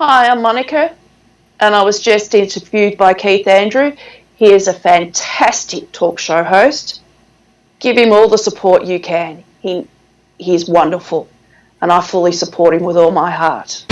Hi, I'm Monika, and I was just interviewed by Keith Andrew. He is a fantastic talk show host. Give him all the support you can. He's wonderful, and I fully support him with all my heart.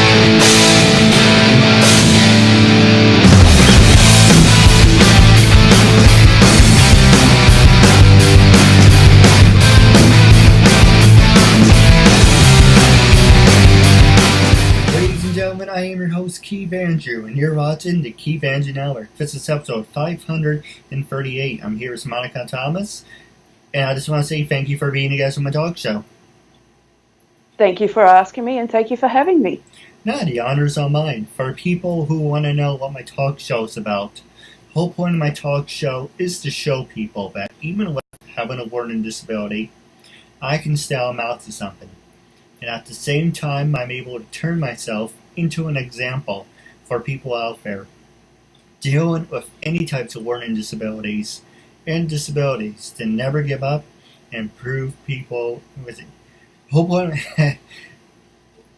I am your host, Keith Andrew, and you're watching the KeithAndrewNetWork. This is episode 538. I'm here with Monika Thomas, and I just want to say thank you for being a guest on my talk show. Thank you for asking me, and thank you for having me. No, the honor is all mine. For people who want to know what my talk show is about, the whole point of my talk show is to show people that even with having a learning disability, I can still amount to something. And at the same time, I'm able to turn myself into an example for people out there dealing with any types of learning disabilities and disabilities to never give up and prove people with it.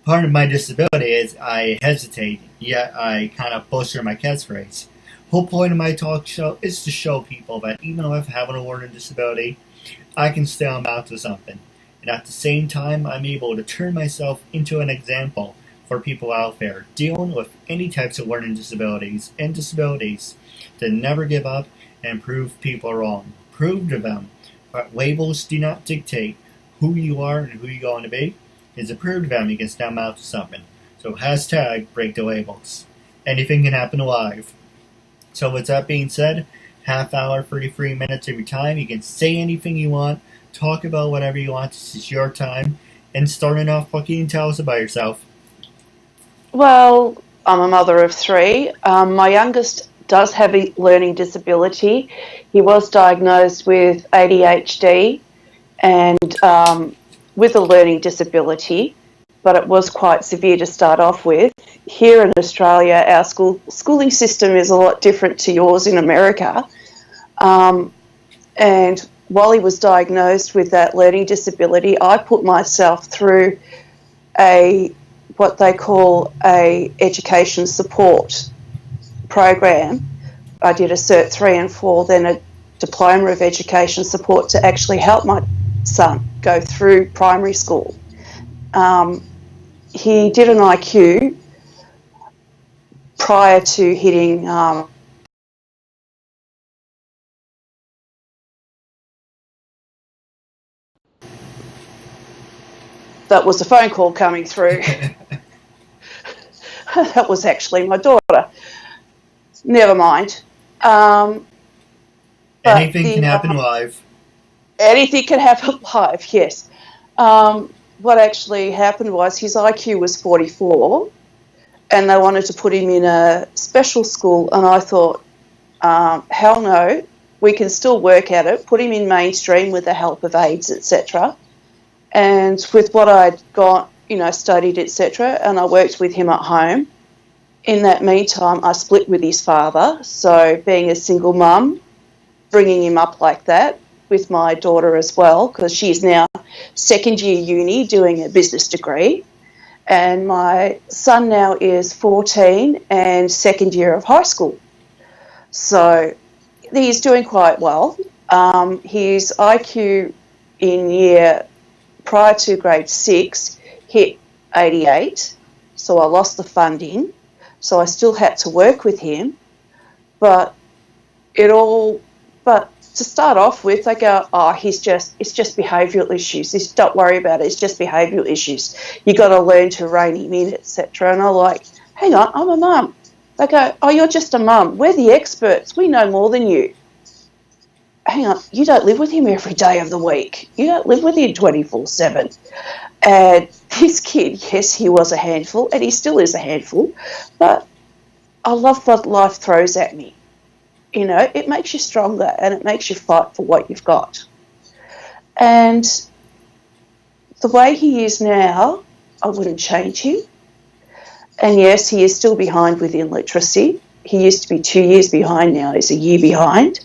Part of my disability is I hesitate, yet I kind of butcher my catchphrase. Whole point of my talk show is to show people that even with having a learning disability, I can still amount to something. And at the same time, I'm able to turn myself into an example for people out there dealing with any types of learning disabilities and disabilities to never give up and prove people wrong. Prove to them that labels do not dictate who you are and who you're going to be. It's to prove to them you can stand out to something. So hashtag break the labels. Anything can happen live. So with that being said, half hour, 33 minutes every time. You can say anything you want, talk about whatever you want. This is your time. And starting off, what can you tell us about yourself? Well, I'm a mother of three. My youngest does have a learning disability. He was diagnosed with ADHD and with a learning disability, but it was quite severe to start off with. Here in Australia, our schooling system is a lot different to yours in America. And while he was diagnosed with that learning disability, I put myself through what they call a education support program. I did a Cert 3 and 4, then a Diploma of Education Support to actually help my son go through primary school. He did an IQ prior to hitting that was a phone call coming through. That was actually my daughter. Never mind. Anything can happen live. Anything can happen live, yes. What actually happened was his IQ was 44 and they wanted to put him in a special school, and I thought, hell no, we can still work at it, put him in mainstream with the help of aides, etc. And with what I'd got, studied, etc., and I worked with him at home. In that meantime, I split with his father. So being a single mum, bringing him up like that with my daughter as well, because she's now second year uni doing a business degree. And my son now is 14 and second year of high school. So he's doing quite well. His IQ in year prior to grade 6 hit 88, so I lost the funding, so I still had to work with him, but to start off with, they go, it's just behavioural issues, don't worry about it, it's just behavioural issues, you got to learn to rein him in, etc. And I'm like, hang on, I'm a mum. They go, you're just a mum, we're the experts, we know more than you. Hang on, you don't live with him every day of the week. You don't live with him 24/7. And this kid, yes, he was a handful, and he still is a handful, but I love what life throws at me. It makes you stronger and it makes you fight for what you've got. And the way he is now, I wouldn't change him. And yes, he is still behind with literacy. He used to be 2 years behind, now he's a year behind.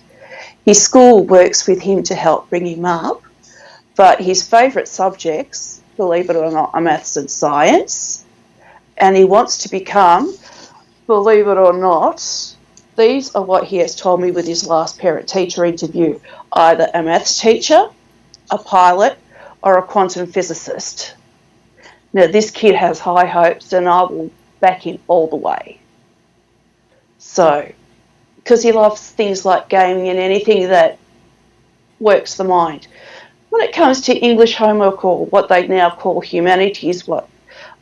His school works with him to help bring him up, but his favourite subjects, believe it or not, are maths and science. and he wants to become, believe it or not, these are what he has told me with his last parent-teacher interview, either a maths teacher, a pilot, or a quantum physicist. Now, this kid has high hopes, and I will back him all the way. So, because he loves things like gaming and anything that works the mind. When it comes to English homework, or what they now call humanities, what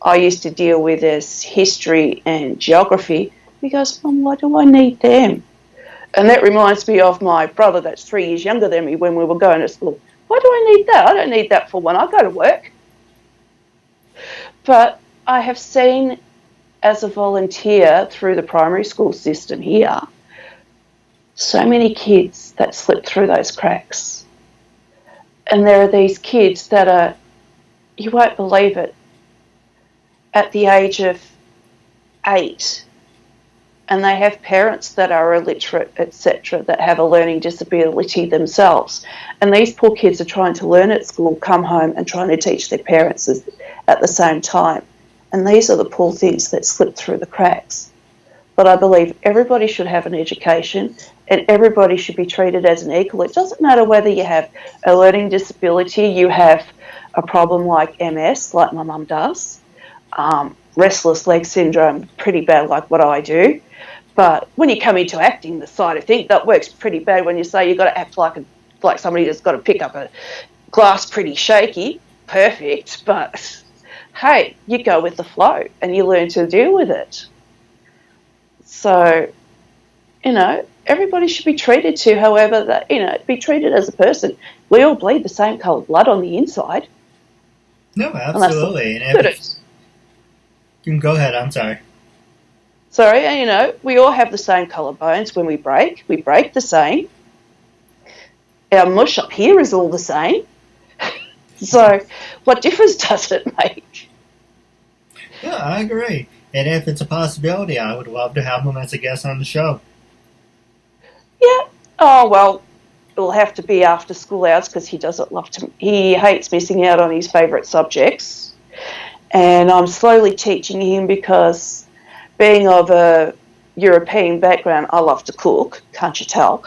I used to deal with as history and geography, he goes, Mum, why do I need them? And that reminds me of my brother that's 3 years younger than me when we were going to school. Why do I need that? I don't need that for when I go to work. But I have seen, as a volunteer through the primary school system here, so many kids that slip through those cracks. And there are these kids that are, you won't believe it, at the age of 8, and they have parents that are illiterate, etc., that have a learning disability themselves. And these poor kids are trying to learn at school, come home and trying to teach their parents at the same time. And these are the poor things that slip through the cracks. But I believe everybody should have an education, and everybody should be treated as an equal. It doesn't matter whether you have a learning disability, you have a problem like MS, like my mum does, restless leg syndrome, pretty bad like what I do. But when you come into acting, the side of things, that works pretty bad when you say you've got to act like somebody that's got to pick up a glass pretty shaky. Perfect, but hey, you go with the flow and you learn to deal with it. So, everybody should be treated to however that, be treated as a person. We all bleed the same coloured blood on the inside. No, absolutely. And you can go ahead, I'm sorry. Sorry, and we all have the same colour bones when we break. We break the same. Our mush up here is all the same. So what difference does it make? Yeah, I agree. And if it's a possibility, I would love to have him as a guest on the show. Yeah. Oh, well, it'll have to be after school hours because he hates missing out on his favourite subjects. And I'm slowly teaching him because being of a European background, I love to cook, can't you tell?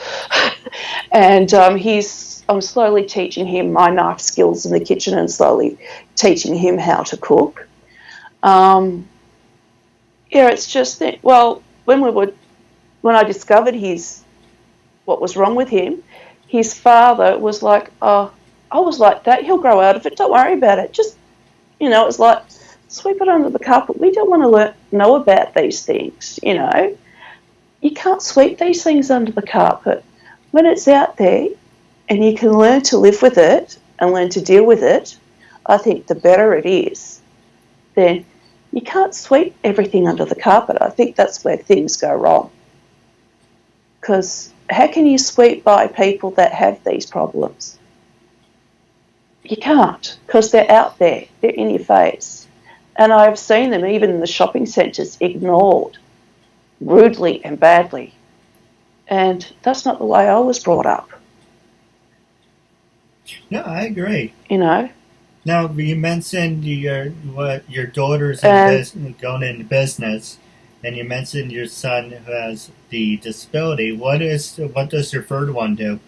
And I'm slowly teaching him my knife skills in the kitchen and slowly teaching him how to cook. It's just that, well, when I discovered what was wrong with him, his father was like, oh, I was like that, he'll grow out of it, don't worry about it. Just, it's like, sweep it under the carpet. We don't want to know about these things, You can't sweep these things under the carpet. When it's out there and you can learn to live with it and learn to deal with it, I think the better it is. Then you can't sweep everything under the carpet. I think that's where things go wrong. Because how can you sweep by people that have these problems? You can't, because they're out there. They're in your face. And I've seen them, even in the shopping centres, ignored rudely and badly. And that's not the way I was brought up. No, I agree. Now, you mentioned your daughter's going into business, and you mentioned your son who has the disability. What does your third one do?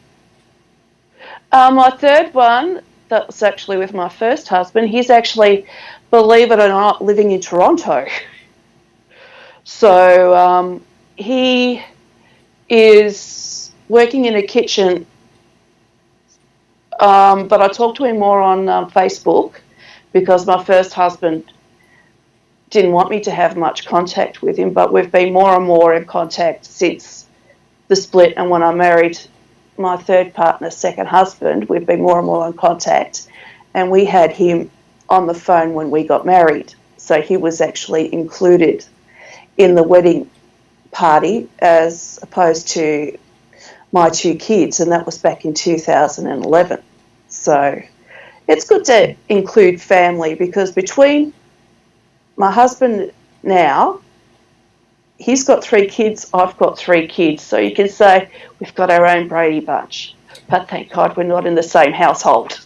My third one, that was actually with my first husband. He's actually, believe it or not, living in Toronto. So he is working in a kitchen. But I talked to him more on Facebook because my first husband didn't want me to have much contact with him, but we've been more and more in contact since the split. And when I married my third partner, second husband, we've been more and more in contact. And we had him on the phone when we got married. So he was actually included in the wedding party as opposed to my 2 kids, and that was back in 2011. So it's good to include family because between my husband now, he's got 3 kids, I've got 3 kids. So you can say we've got our own Brady bunch. But thank God we're not in the same household.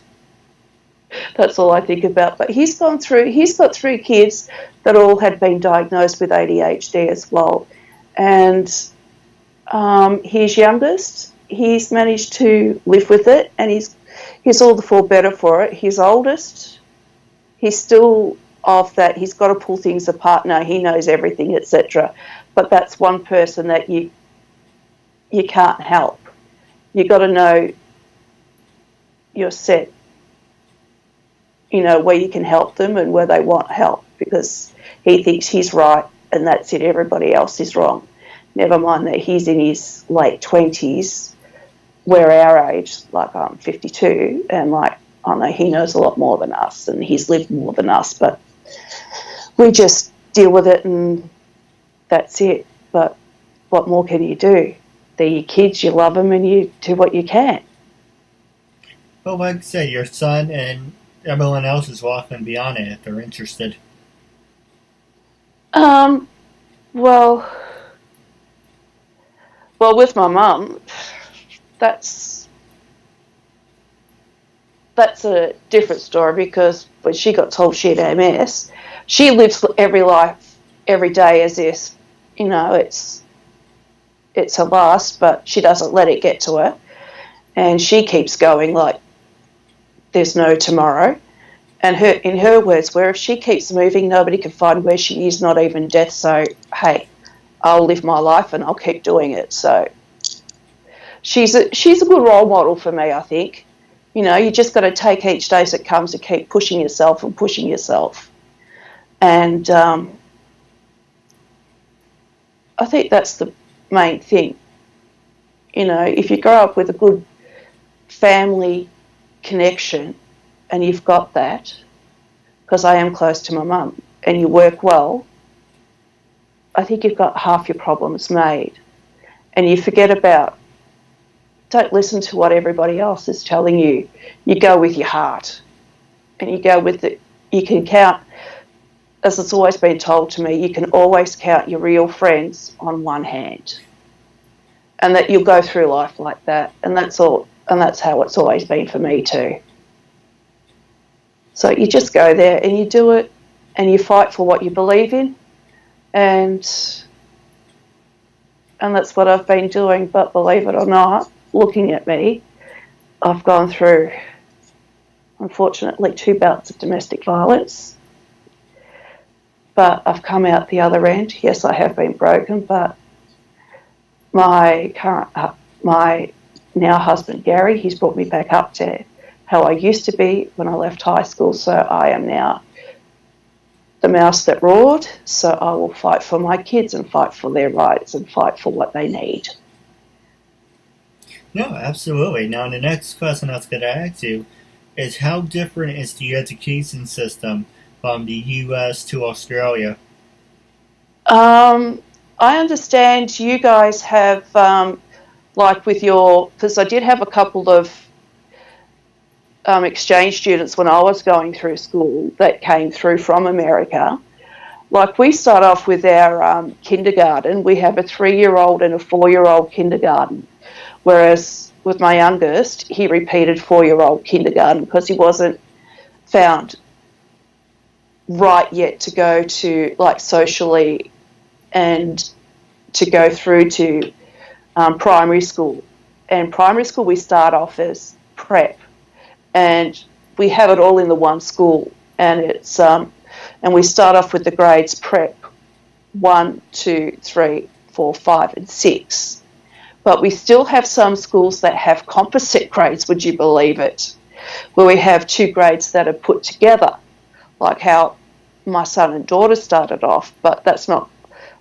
That's all I think about. But he's got 3 kids that all had been diagnosed with ADHD as well. And his youngest, he's managed to live with it, and he's all the more better for it. His oldest, he's still of that. He's got to pull things apart now. He knows everything, etc. But that's one person that you can't help. You got to know you're set, where you can help them and where they want help, because he thinks he's right and that's it, everybody else is wrong. Never mind that he's in his late 20s, we're our age, like I'm 52, and I know he knows a lot more than us and he's lived more than us, but we just deal with it and that's it. But what more can you do? They're your kids, you love them and you do what you can. Well, like I say, your son and everyone else is walking beyond it if they're interested. Well, with my mum, that's a different story, because when she got told she had MS, she lives every day as if, it's her last, but she doesn't let it get to her. And she keeps going like there's no tomorrow. And in her words, where if she keeps moving, nobody can find where she is, not even death. So, hey, I'll live my life and I'll keep doing it. So she's a good role model for me, I think. You just got to take each day as it comes and keep pushing yourself and pushing yourself. And I think that's the main thing. If you grow up with a good family connection and you've got that, because I am close to my mum, and you work well, I think you've got half your problems made. And you don't listen to what everybody else is telling you. You go with your heart, and you go with it. You can count, as it's always been told to me, you can always count your real friends on one hand. And that you'll go through life like that. And that's all. And that's how it's always been for me too. So you just go there and you do it and you fight for what you believe in. And that's what I've been doing. But believe it or not, looking at me, I've gone through, unfortunately, 2 bouts of domestic violence. But I've come out the other end. Yes, I have been broken, but my now husband Gary, he's brought me back up to how I used to be when I left high school. So I am now the mouse that roared. So I will fight for my kids and fight for their rights and fight for what they need. No, absolutely. Now, the next question I was going to ask you is, how different is the education system from the U.S. to Australia? I understand you guys have, because I did have a couple of exchange students when I was going through school that came through from America. Like, we start off with our kindergarten. We have a 3-year-old and a 4-year-old kindergarten, whereas with my youngest, he repeated 4-year-old kindergarten because he wasn't found right yet to go to, like, socially and to go through to primary school. And primary school, we start off as prep, and we have it all in the one school. And it's and we start off with the grades prep 1, 2, 3, 4, 5, and 6. But we still have some schools that have composite grades, would you believe it, where we have 2 grades that are put together, like how my son and daughter started off. But that's not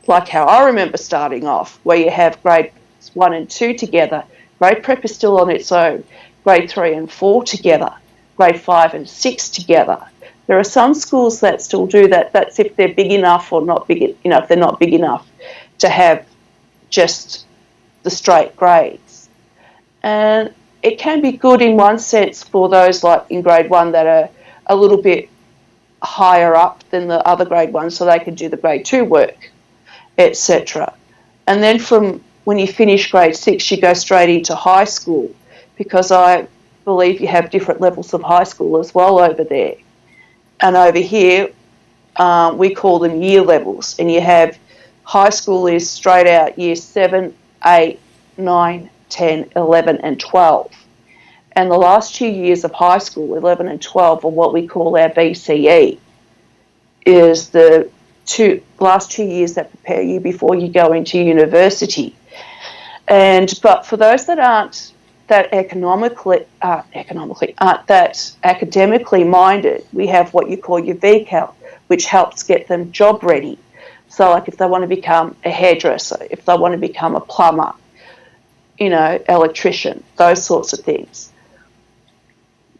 like how I remember starting off, where you have grades 1 and 2 together. Grade prep is still on its own. Grade 3 and 4 together. Grade 5 and 6 together. There are some schools that still do that. That's if they're big enough or not big, if they're not big enough to have just the straight grades. And it can be good in one sense for those like in grade 1 that are a little bit higher up than the other grade 1, so they can do the grade 2 work, etc. And then from when you finish grade 6, you go straight into high school, because I believe you have different levels of high school as well over there. And over here, we call them year levels. And you have high school is straight out year 7, 8, 9, 10, 11 and 12. And the last 2 years of high school, 11 and 12, are what we call our BCE, is the last 2 years that prepare you before you go into university. But for those that aren't that academically minded, we have what you call your VCAL, which helps get them job ready. So like if they want to become a hairdresser, if they want to become a plumber, electrician, those sorts of things.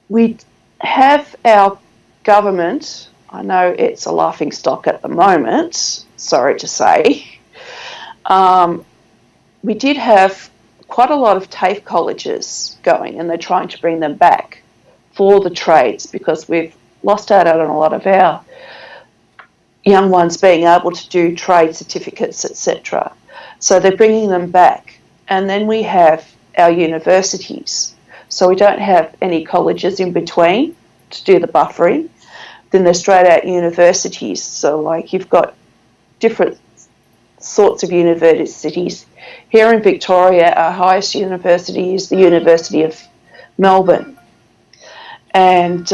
We have our government, I know it's a laughing stock at the moment, sorry to say. We did have quite a lot of TAFE colleges going, and they're trying to bring them back for the trades because we've lost out on a lot of our young ones being able to do trade certificates, etc. So they're bringing them back. And then we have our universities. So we don't have any colleges in between to do the buffering. Then they're straight out universities. So like you've got different sorts of universities. Here in Victoria, our highest university is the University of Melbourne. And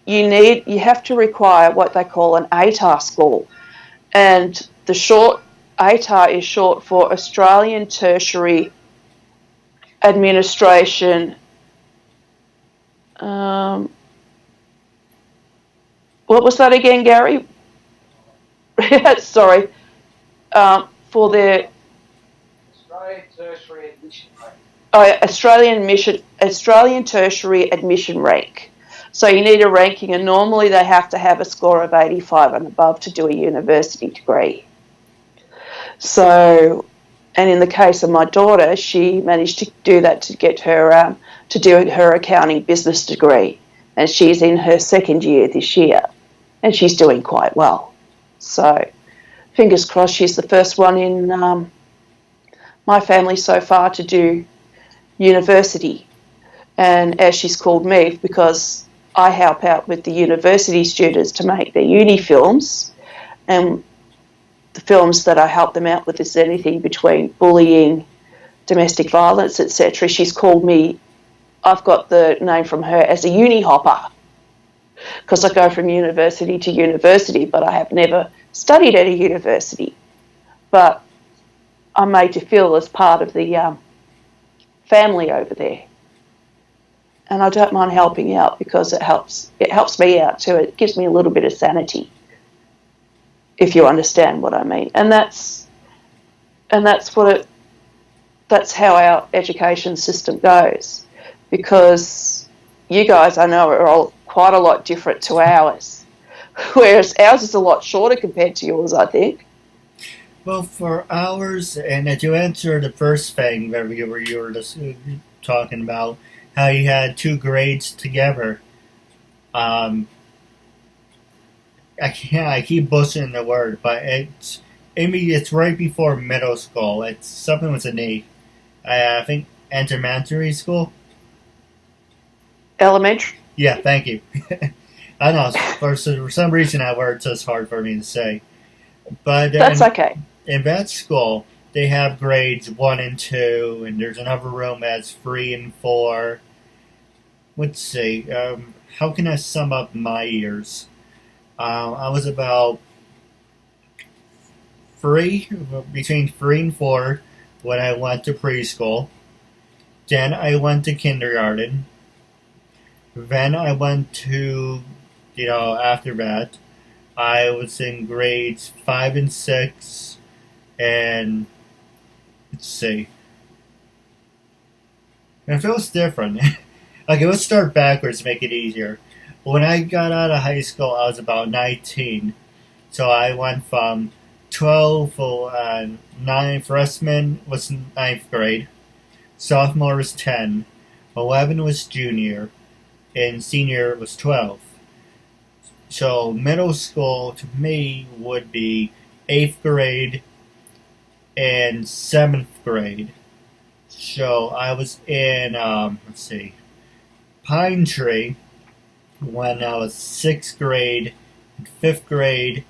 you have to require what they call an ATAR score. And the short ATAR is short for Australian Tertiary Administration. What was that again, Gary? Sorry. For the Australian Tertiary Admission Rank. Australian Tertiary Admission Rank. So you need a ranking, and normally they have to have a score of 85 and above to do a university degree. So, and in the case of my daughter, she managed to do that to get her to do her accounting business degree, and she's in her second year this year, and she's doing quite well. So, fingers crossed, she's the first one in my family so far to do university, and as she's called me because I help out with the university students to make their uni films, and the films that I help them out with is anything between bullying, domestic violence, etc. She's called me, I've got the name from her as a uni hopper because I go from university to university, but I have never studied at a university. But I'm made to feel as part of the family over there. And I don't mind helping out because it helps me out too. It gives me a little bit of sanity, if you understand what I mean. And that's how our education system goes. Because you guys, I know, are all quite a lot different to ours. Whereas ours is a lot shorter compared to yours, I think. Well, for ours, and to answer the first thing that you were just talking about, how you had 2 grades together. I keep butchering the word, but it's right before middle school. It's something with an E. I think elementary school. Elementary. Yeah, thank you. I know for some reason that word's just hard for me to say, but that's okay. In that school, they have grades 1 and 2, and there's another room that's 3 and 4. Let's see. How can I sum up my years? I was about between 3 and 4 when I went to preschool. Then I went to kindergarten. Then I went to, after that, I was in grades 5 and 6, and let's see. It feels different. Okay, let's start backwards to make it easier. When I got out of high school, I was about 19. So I went from 12, 9, freshman was 9th grade, sophomore was 10, 11 was junior, and senior was 12. So middle school to me would be 8th grade and 7th grade. So I was in, pine tree when I was 6th grade and 5th grade,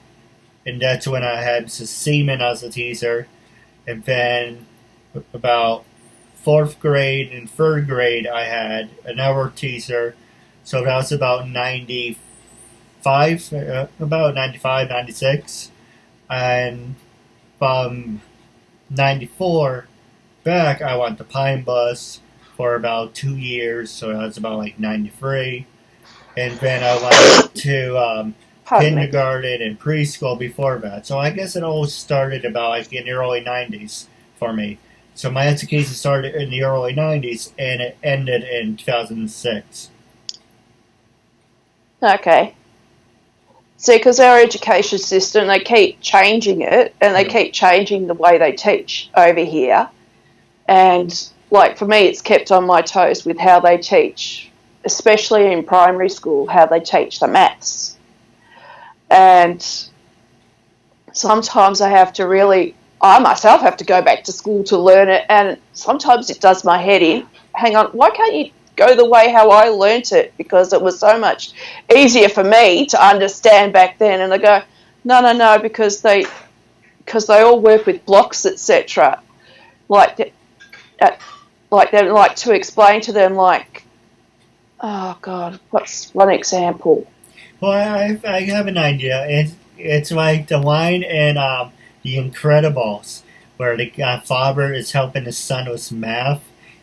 and that's when I had semen as a teaser. And then about 4th grade and 3rd grade, I had another teaser. So that was about 95, 96. And from 94 back, I went to Pine Bus for about 2 years, so that was about like 93. And then I went to kindergarten and preschool before that. So I guess it all started about like in the early 90s for me. So my education started in the early 90s and it ended in 2006. Okay. See, because our education system, they keep changing it, and they keep changing the way they teach over here. And, like, for me, it's kept on my toes with how they teach, especially in primary school, how they teach the maths. And sometimes I myself have to go back to school to learn it, and sometimes it does my head in. Hang on, why can't you go the way how I learnt it? Because it was so much easier for me to understand back then. And they go, no, because they all work with blocks, etc. Like they like to explain to them, like, oh God, what's one example? Well, I have an idea. It's like the line in The Incredibles, where the father is helping his son with math,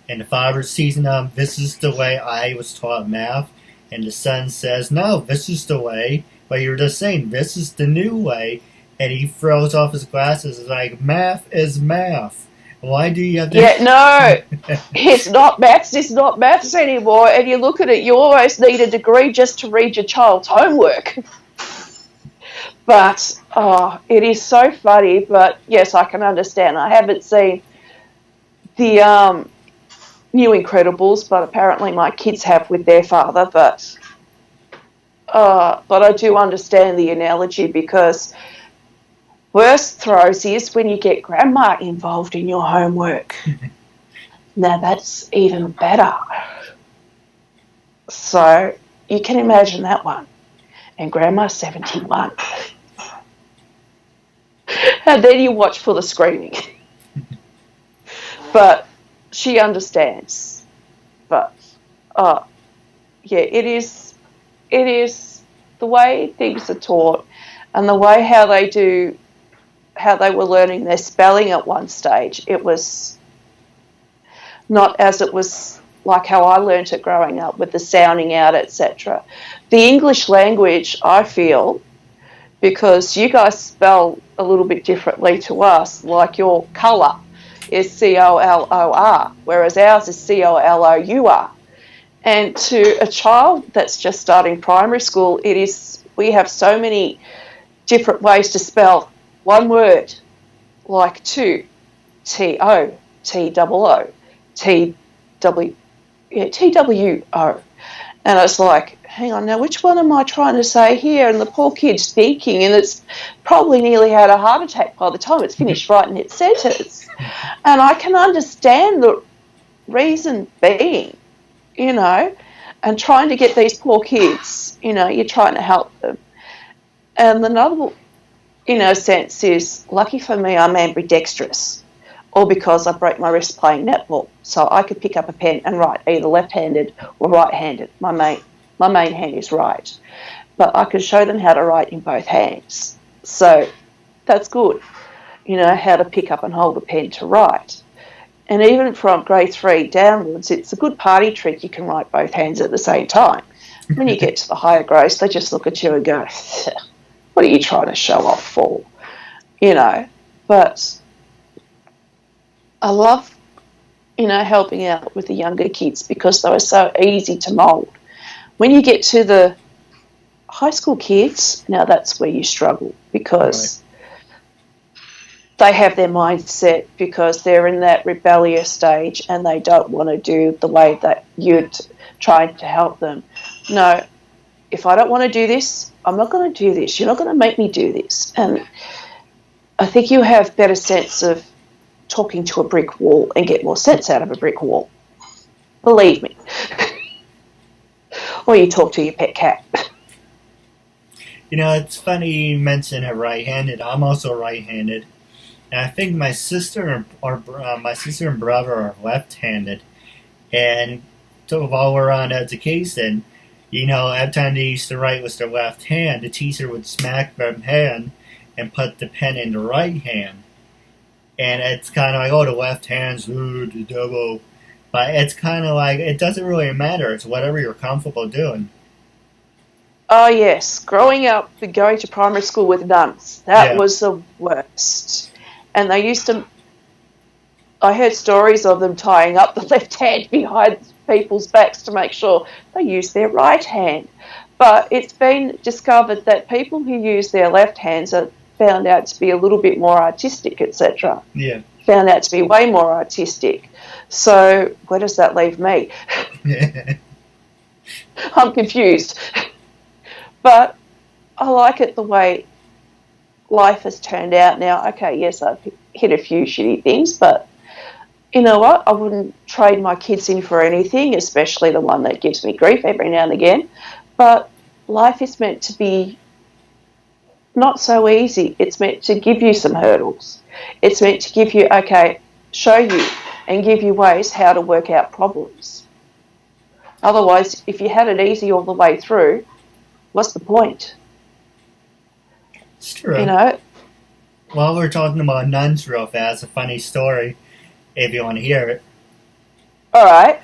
and the father sees this is the way I was taught math, and the son says, no, this is the way, but you're just saying this is the new way, and he throws off his glasses and is like, math is math. Why do you have to... Yeah, no, it's not maths anymore, and you look at it, you almost need a degree just to read your child's homework. But, it is so funny, but yes, I can understand. I haven't seen the New Incredibles, but apparently my kids have with their father, but I do understand the analogy, because worst throws is when you get grandma involved in your homework. Now that's even better. So you can imagine that one. And grandma's 71. And then you watch for the screaming. But she understands. But, yeah, it is the way things are taught, and the way how they were learning their spelling at one stage. It was not as it was like how I learnt it growing up with the sounding out, etc. The English language, I feel, because you guys spell a little bit differently to us, like your colour is C-O-L-O-R, whereas ours is C-O-L-O-U-R. And to a child that's just starting primary school, we have so many different ways to spell one word, like two, T-O, T-O-O, T-W, T-W-O. And it's like, hang on, now which one am I trying to say here? And the poor kid's thinking, and it's probably nearly had a heart attack by the time it's finished writing its sentence. And I can understand the reason being, and trying to get these poor kids, you're trying to help them. And another, sense is, lucky for me, I'm ambidextrous, or because I broke my wrist playing netball, so I could pick up a pen and write either left-handed or right-handed. My main hand is right, but I could show them how to write in both hands. So that's good, how to pick up and hold a pen to write. And even from grade 3 downwards, it's a good party trick. You can write both hands at the same time. When you get to the higher grades, they just look at you and go, what are you trying to show off for? But I love, helping out with the younger kids, because they were so easy to mould. When you get to the high school kids, now that's where you struggle, because they have their mindset, because they're in that rebellious stage and they don't want to do the way that you're trying to help them. No, if I don't want to do this, I'm not going to do this. You're not going to make me do this. And I think you have better sense of talking to a brick wall and get more sense out of a brick wall. Believe me. or you talk to your pet cat. It's funny you mention it right-handed. I'm also right-handed, and I think my sister and brother are left-handed. And so while we're on education, every time they used to write with their left hand, the teacher would smack their hand and put the pen in the right hand. And it's kind of like, oh, the left hand's the devil. But it's kind of like, it doesn't really matter. It's whatever you're comfortable doing. Oh, yes. Growing up, going to primary school with nuns, that was the worst. And they used to, I heard stories of them tying up the left hand behind people's backs to make sure they use their right hand. But it's been discovered that people who use their left hands are found out to be a little bit more artistic, etc. Yeah. Found out to be way more artistic. So where does that leave me? I'm confused. But I like it the way life has turned out now. Okay, yes, I've hit a few shitty things, but you know what? I wouldn't trade my kids in for anything, especially the one that gives me grief every now and again. But life is meant to be not so easy. It's meant to give you some hurdles. It's meant to give you, show you and give you ways how to work out problems. Otherwise, if you had it easy all the way through, what's the point? It's true. While we're talking about nuns real fast, a funny story, if you want to hear it. All right.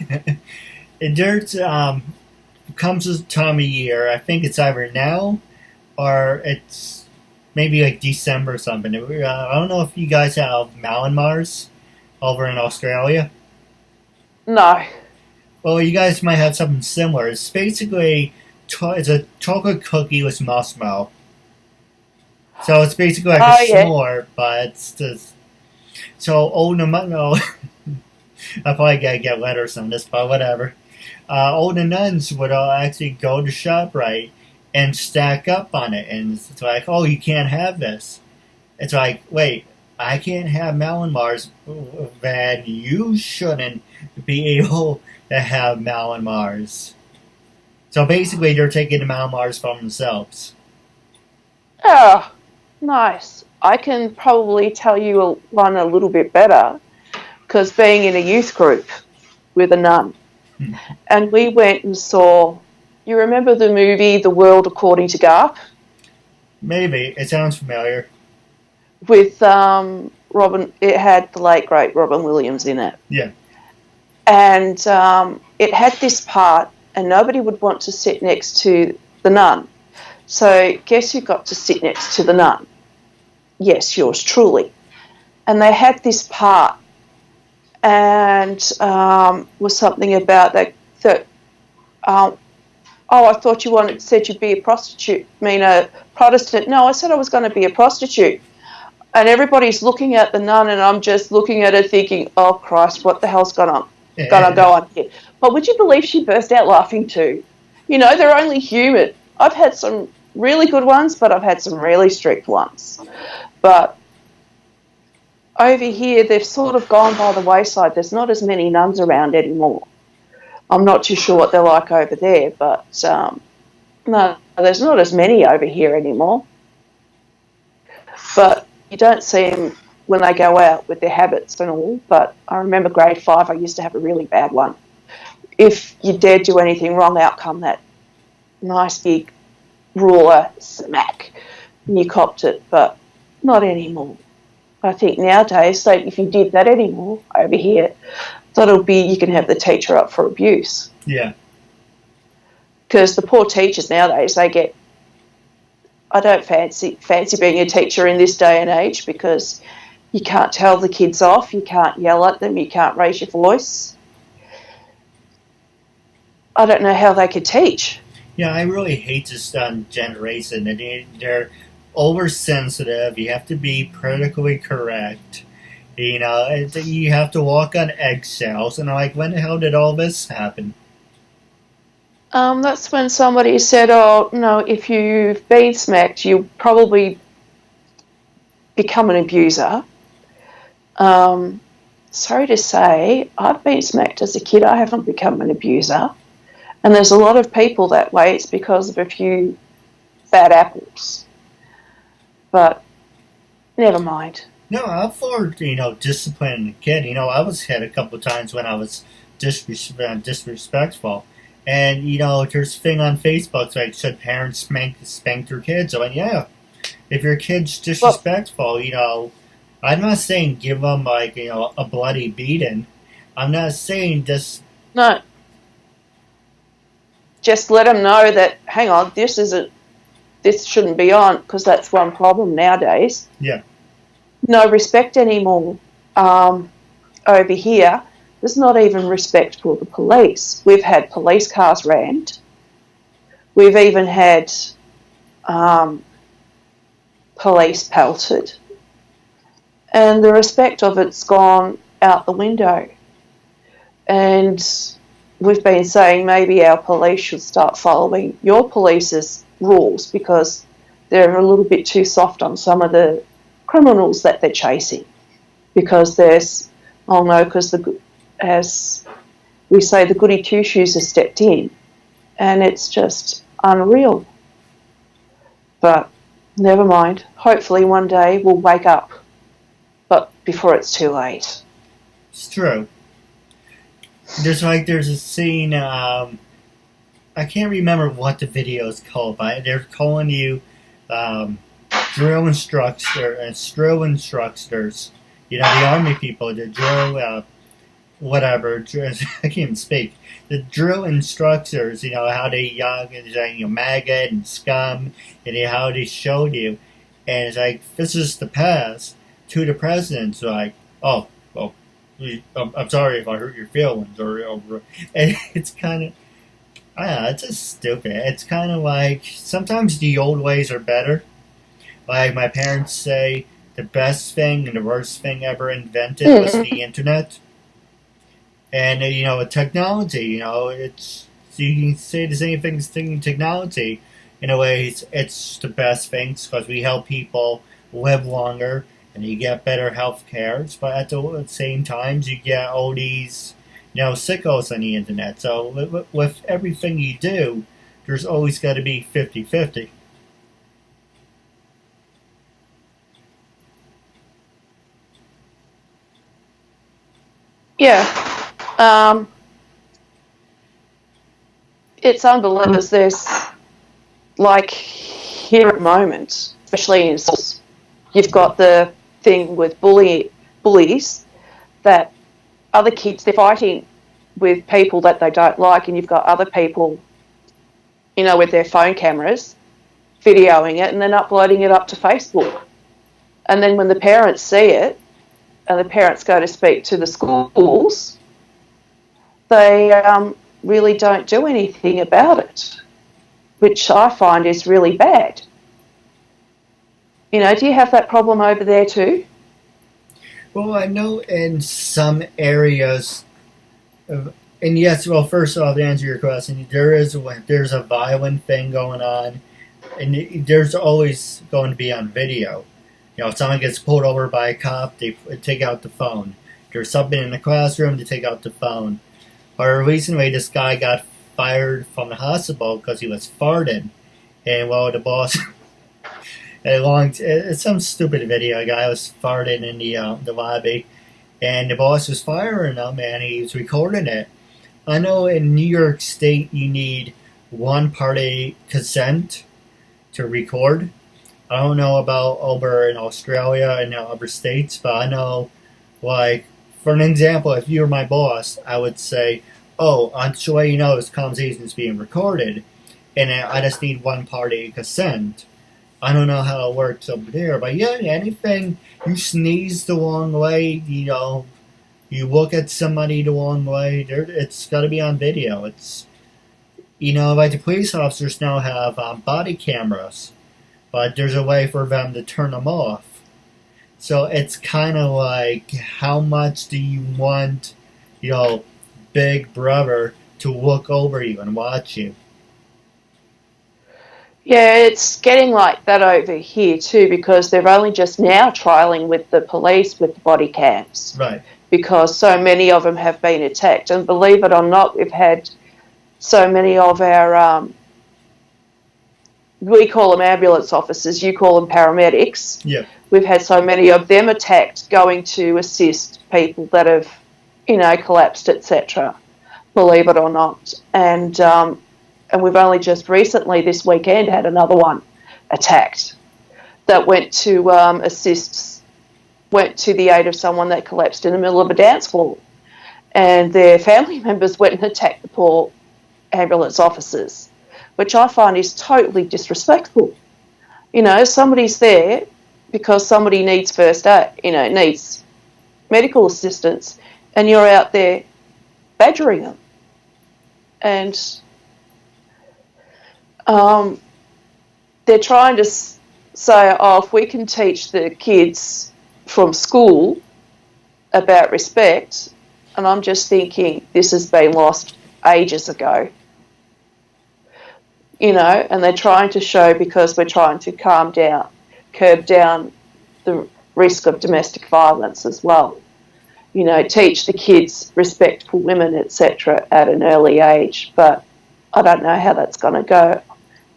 There's comes a time of year, I think it's either now or it's maybe like December or something. I don't know if you guys have Myanmar's over in Australia. No. Well, you guys might have something similar. It's basically it's a chocolate cookie with marshmallow. So it's basically like a s'more, but it's just... So, no, I probably gotta get letters on this, but whatever. The nuns would all actually go to ShopRite and stack up on it, and it's like, oh, you can't have this. It's like, wait, I can't have Myanmar's, then you shouldn't be able to have Myanmar's. So basically, they're taking the Myanmar's from themselves. Oh, nice. I can probably tell you one a little bit better, because being in a youth group with a nun, and we went and saw, you remember the movie The World According to Garp? Maybe. It sounds familiar. With Robin, it had the late, great Robin Williams in it. Yeah. And it had this part, and nobody would want to sit next to the nun. So guess who got to sit next to the nun? Yes, yours truly. And they had this part, and was something about that I thought you said you'd be a prostitute, a Protestant. No, I said I was going to be a prostitute. And everybody's looking at the nun, and I'm just looking at her thinking, oh, Christ, what the hell's going to go on here? But would you believe she burst out laughing too? They're only human. I've had some really good ones, but I've had some really strict ones. But over here, they've sort of gone by the wayside. There's not as many nuns around anymore. I'm not too sure what they're like over there, but no, there's not as many over here anymore. But you don't see them when they go out with their habits and all. But I remember grade 5, I used to have a really bad one. If you dared do anything wrong, out come that nice big ruler smack, and you copped it. But not anymore. I think nowadays, so if you did that anymore over here, that'll be, you can have the teacher up for abuse. Yeah. Because the poor teachers nowadays, they get, I don't fancy being a teacher in this day and age, because you can't tell the kids off, you can't yell at them, you can't raise your voice. I don't know how they could teach. Yeah, I really hate this generation. They're oversensitive. You have to be politically correct. You have to walk on eggshells. And I'm like, when the hell did all this happen? That's when somebody said, oh, no, if you've been smacked, you'll probably become an abuser. Sorry to say, I've been smacked as a kid. I haven't become an abuser. And there's a lot of people that way. It's because of a few bad apples. But never mind. No, I'm for, disciplining a kid. I was hit a couple of times when I was disrespectful. And, there's a thing on Facebook like, should parents spank their kids? I mean, yeah. If your kid's disrespectful, I'm not saying give them, like, a bloody beating. I'm not saying just... No. Just let them know that, hang on, this shouldn't be on, because that's one problem nowadays. Yeah. No respect anymore. Over here, there's not even respect for the police. We've had police cars rammed. We've even had police pelted. And the respect of it's gone out the window. And we've been saying maybe our police should start following your police's rules, because they're a little bit too soft on some of the criminals that they're chasing. Because there's, as we say, the goody two-shoes have stepped in, and it's just unreal. But never mind. Hopefully one day we'll wake up, but before it's too late. It's true. There's a scene, I can't remember what the video is called, but they're calling you drill instructors, the army people, the drill, whatever, I can't even speak. The drill instructors, how they, maggot and scum, and how they showed you. And it's like, this is the past. To the president's like, oh, well, I'm sorry if I hurt your feelings, and it's kind of, I don't know, it's just stupid. It's kind of like, sometimes the old ways are better. Like my parents say, the best thing and the worst thing ever invented was the internet. And, with technology, it's, you can say the same thing as technology. In a way, it's the best things because we help people live longer and you get better health care. But at the same time, you get all these, sickos on the internet. So with everything you do, there's always got to be 50-50. Yeah. It's unbelievable. There's, like, here at the moment, especially in schools, you've got the thing with bullies that other kids, they're fighting with people that they don't like, and you've got other people, with their phone cameras videoing it and then uploading it up to Facebook. And then when the parents see it, and the parents go to speak to the schools, they really don't do anything about it, which I find is really bad. Do you have that problem over there too? Well, I know in some areas, and yes, well, first off, to answer your question, there's a violent thing going on, and there's always going to be on video. If someone gets pulled over by a cop, they take out the phone. There's something in the classroom, they take out the phone. Or recently, this guy got fired from the hospital because he was farting. And, well, the boss, it's some stupid video. A guy was farting in the lobby. And the boss was firing him, and he was recording it. I know in New York State, you need one-party consent to record. I don't know about over in Australia and other states, but I know, like, for an example, if you were my boss, I would say, oh, just to let you know, this conversation is being recorded, and I just need one-party consent. I don't know how it works over there, but yeah, anything, you sneeze the wrong way, you look at somebody the wrong way, it's got to be on video. It's, like the police officers now have body cameras. But there's a way for them to turn them off. So it's kind of like, how much do you want, Big Brother to look over you and watch you? Yeah, it's getting like that over here too, because they're only just now trialling with the police with the body cams. Right. Because so many of them have been attacked. And believe it or not, we've had so many of our, we call them ambulance officers, you call them paramedics. Yeah. We've had so many of them attacked going to assist people that have, collapsed, etc., believe it or not. And we've only just recently, this weekend, had another one attacked that went to went to the aid of someone that collapsed in the middle of a dance floor. And their family members went and attacked the poor ambulance officers, which I find is totally disrespectful. Somebody's there because somebody needs first aid, needs medical assistance, and you're out there badgering them. And they're trying to say, if we can teach the kids from school about respect, and I'm just thinking this has been lost ages ago. And they're trying to show, because we're trying to curb down the risk of domestic violence as well. Teach the kids respect for women, etc., at an early age. But I don't know how that's going to go.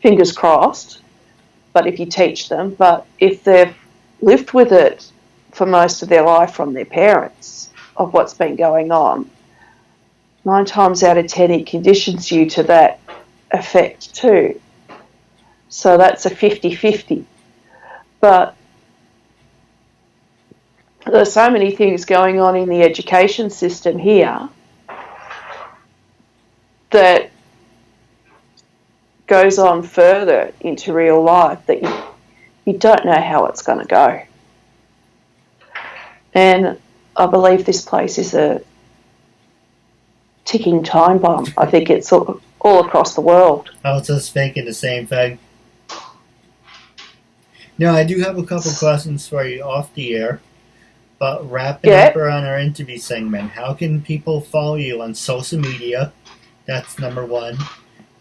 Fingers crossed. But if you teach them, but if they've lived with it for most of their life from their parents of what's been going on, 9 times out of 10 it conditions you to that effect too. So that's a 50-50. But there's so many things going on in the education system here that goes on further into real life that you don't know how it's going to go. And I believe this place is a ticking time bomb. I think it's all across the world. I was just thinking the same thing. Now, I do have a couple questions for you off the air, but wrapping up around our interview segment, how can people follow you on social media? That's number one.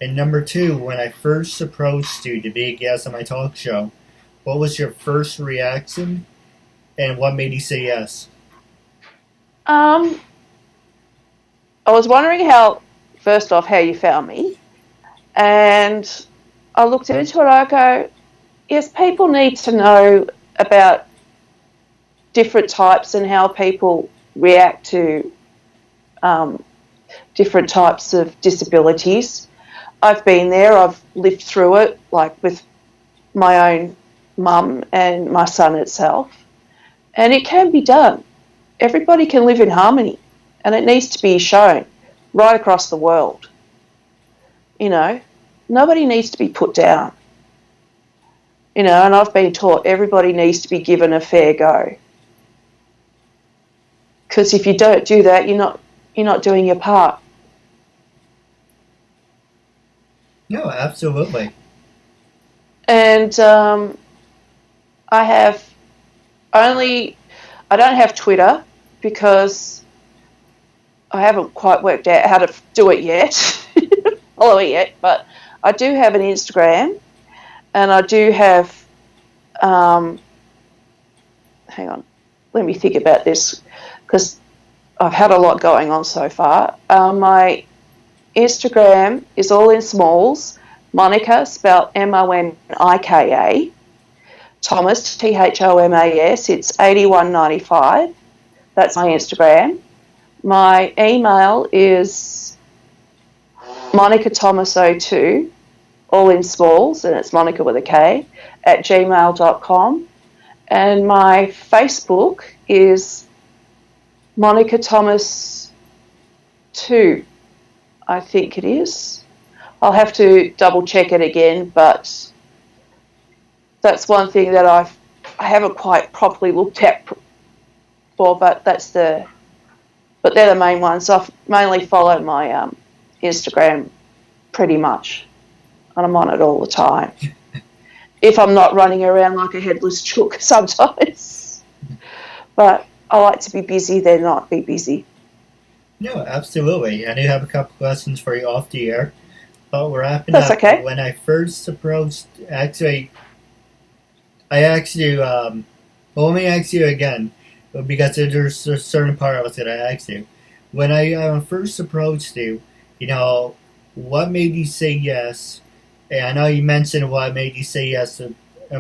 And number two, when I first approached you to be a guest on my talk show, what was your first reaction and what made you say yes? I was wondering first off, how you found me. And I looked into it, I go, yes, people need to know about different types and how people react to different types of disabilities. I've been there, I've lived through it, like with my own mum and my son itself. And it can be done. Everybody can live in harmony, and it needs to be shown right across the world. Nobody needs to be put down. And I've been taught everybody needs to be given a fair go. Because if you don't do that, you're not doing your part. No, absolutely. And I don't have Twitter because I haven't quite worked out how to do it yet, follow it yet, but I do have an Instagram, and I do have, hang on, let me think about this, because I've had a lot going on so far. My Instagram is all in smalls, Monika, spelled Monika, Thomas, Thomas, it's 8195. That's my Instagram. My email is monikathomas02, all in smalls, and it's Monika with a K, at gmail.com. And my Facebook is Monika Thomas 2, I think it is. I'll have to double check it again, but that's one thing that I haven't quite properly looked at for, but they're the main ones. I mainly follow my Instagram pretty much, and I'm on it all the time. If I'm not running around like a headless chook sometimes. But I like to be busy, then not be busy. No, absolutely. I do have a couple questions for you off the air, but we're wrapping up. That's okay. When I first approached, actually, I asked you, let me ask you again, because there's a certain part I was going to ask you. When I first approached you, what made you say yes? And I know you mentioned what made you say yes,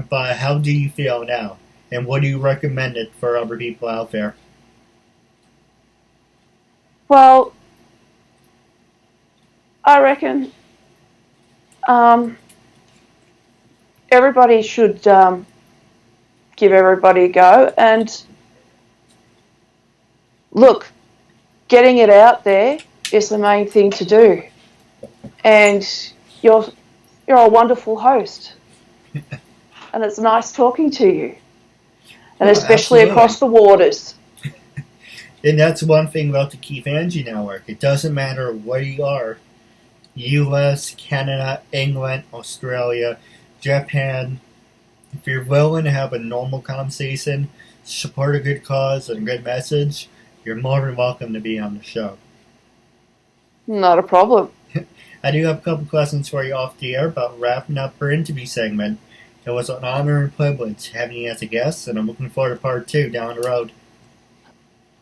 but how do you feel now? And what do you recommend it for other people out there? Well, I reckon everybody should give everybody a go. And look, getting it out there is the main thing to do. And you're a wonderful host. And it's nice talking to you. And especially absolutely. Across the waters. And that's one thing about the Keith Andrew Network. It doesn't matter where you are. US, Canada, England, Australia, Japan. If you're willing to have a normal conversation, support a good cause and a good message, you're more than welcome to be on the show. Not a problem. I do have a couple questions for you off the air about wrapping up our interview segment. It was an honor and privilege having you as a guest, and I'm looking forward to part 2 down the road.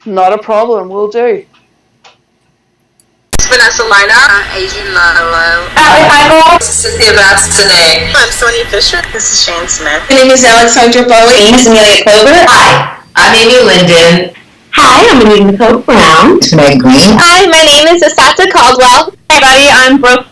Not a problem, we'll do. Vanessa Lina. I'm Adrian Lalo. I'm Cynthia Bastinet. I'm Sonia Fisher. This is Shane Smith. My name is Alexandra Bowie. My name is Amelia Clover. Hi, I'm Amy Linden. Hi, I'm Anita Nicole Brown. It's Meg Green. Hi, my name is Asata Caldwell. Hi, everybody, I'm Brooke.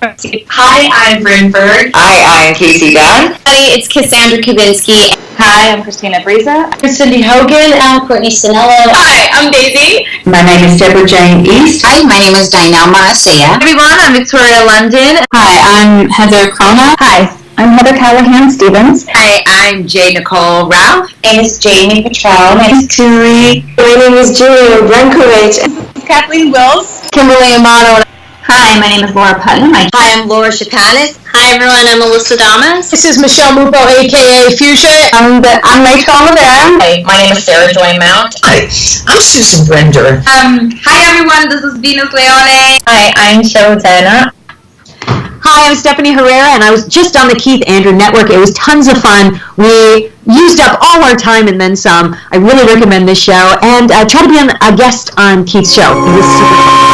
Hi, I'm Bryn Bird. Hi, I'm Casey Dunn. Hi, it's Cassandra Kavinsky. Hi, I'm Christina Briza. I'm Cindy Hogan. I'm Courtney Sinello. Hi, I'm Daisy. My name is Deborah Jane East. Hi, my name is Dinah Marcia. Everyone, I'm Victoria London. Hi, I'm Heather Crona. Hi, I'm Heather Callahan Stevens. Hi, I'm J. Nicole Ralph. My name is Jamie Petrell. My name is Turi. My name is Julia Brankovich. Kathleen Wills. Kimberly Amato. Hi, my name is Laura Putnam. Hi, I'm Laura Chapanis. Hi, everyone. I'm Melissa Damas. This is Michelle Mupo, a.k.a. Fuchsia. I'm Rachel Olivera. Hi, my name is Sarah Joy Mount. Hi, I'm Susan Brender. Hi, everyone. This is Venus Leone. Hi, I'm Shotana. Hi, I'm Stephanie Herrera, and I was just on the Keith Andrew Network. It was tons of fun. We used up all our time and then some. I really recommend this show, and try to be a guest on Keith's show. It was super fun.